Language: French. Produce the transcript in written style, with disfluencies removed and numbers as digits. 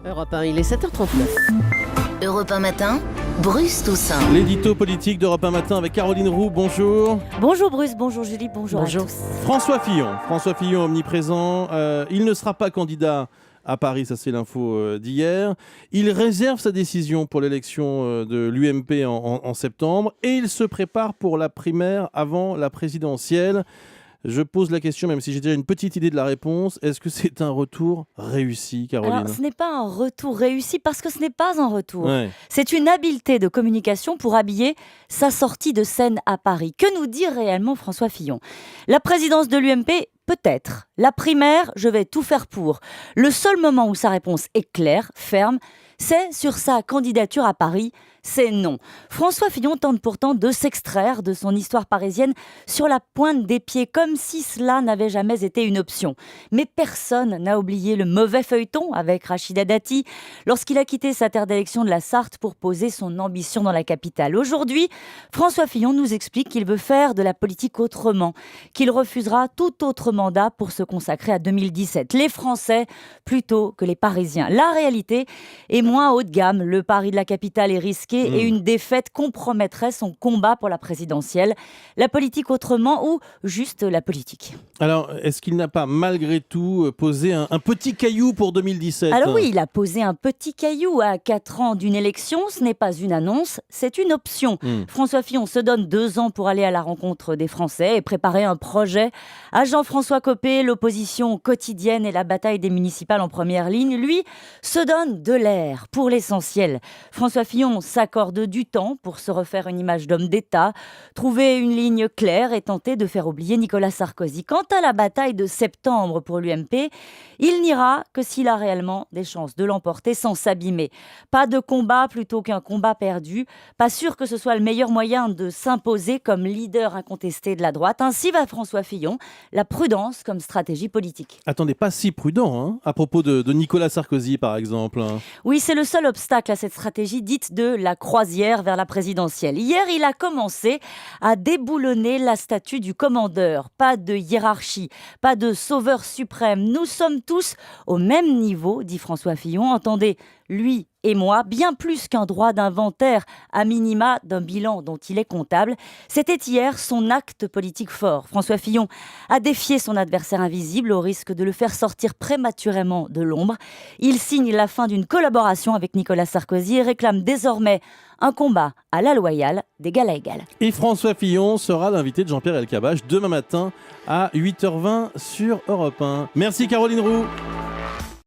Europe 1, il est 7h39. Europe 1 matin, Bruce Toussaint. L'édito politique d'Europe 1 matin avec Caroline Roux, bonjour. Bonjour Bruce, bonjour Julie, bonjour. À tous. François Fillon omniprésent, il ne sera pas candidat à Paris, ça c'est l'info d'hier. Il réserve sa décision pour l'élection de l'UMP en septembre et il se prépare pour la primaire avant la présidentielle. Je pose la question, même si j'ai déjà une petite idée de la réponse. Est-ce que c'est un retour réussi, Caroline ? Alors, ce n'est pas un retour réussi parce que ce n'est pas un retour. Ouais. C'est une habileté de communication pour habiller sa sortie de scène à Paris. Que nous dit réellement François Fillon ? La présidence de l'UMP ? Peut-être. La primaire, je vais tout faire pour. Le seul moment où sa réponse est claire, ferme, c'est sur sa candidature à Paris. C'est non. François Fillon tente pourtant de s'extraire de son histoire parisienne sur la pointe des pieds, comme si cela n'avait jamais été une option. Mais personne n'a oublié le mauvais feuilleton avec Rachida Dati lorsqu'il a quitté sa terre d'élection de la Sarthe pour poser son ambition dans la capitale. Aujourd'hui, François Fillon nous explique qu'il veut faire de la politique autrement, qu'il refusera tout autre mandat pour se consacrer à 2017. Les Français plutôt que les Parisiens. La réalité est moins haut de gamme. Le pari de la capitale est risqué et une défaite compromettrait son combat pour la présidentielle. La politique autrement ou juste la politique ? Alors, est-ce qu'il n'a pas malgré tout posé un petit caillou pour 2017 ? Alors oui, il a posé un petit caillou à 4 ans d'une élection. Ce n'est pas une annonce, c'est une option. François Fillon se donne 2 ans pour aller à la rencontre des Français et préparer un projet. À Jean-François Copé, l'opposition quotidienne et la bataille des municipales en première ligne, lui, se donne de l'air pour l'essentiel. François Fillon s'accorde du temps pour se refaire une image d'homme d'État, trouver une ligne claire et tenter de faire oublier Nicolas Sarkozy. Quant à la bataille de septembre pour l'UMP, il n'ira que s'il a réellement des chances de l'emporter sans s'abîmer. Pas de combat plutôt qu'un combat perdu. Pas sûr que ce soit le meilleur moyen de s'imposer comme leader incontesté de la droite. Ainsi va François Fillon, la prudence comme stratégie politique. Attendez, pas si prudent, à propos de Nicolas Sarkozy, par exemple. Oui, c'est le seul obstacle à cette stratégie dite de la croisière vers la présidentielle. Hier, il a commencé à déboulonner la statue du commandeur. Pas de hiérarchie, pas de sauveur suprême. Nous sommes tous au même niveau, dit François Fillon. Entendez, lui et moi, bien plus qu'un droit d'inventaire, à minima d'un bilan dont il est comptable. C'était hier son acte politique fort. François Fillon a défié son adversaire invisible au risque de le faire sortir prématurément de l'ombre. Il signe la fin d'une collaboration avec Nicolas Sarkozy et réclame désormais un combat à la loyale, d'égal à égal. Et François Fillon sera l'invité de Jean-Pierre Elkabbach demain matin à 8h20 sur Europe 1. Merci Caroline Roux.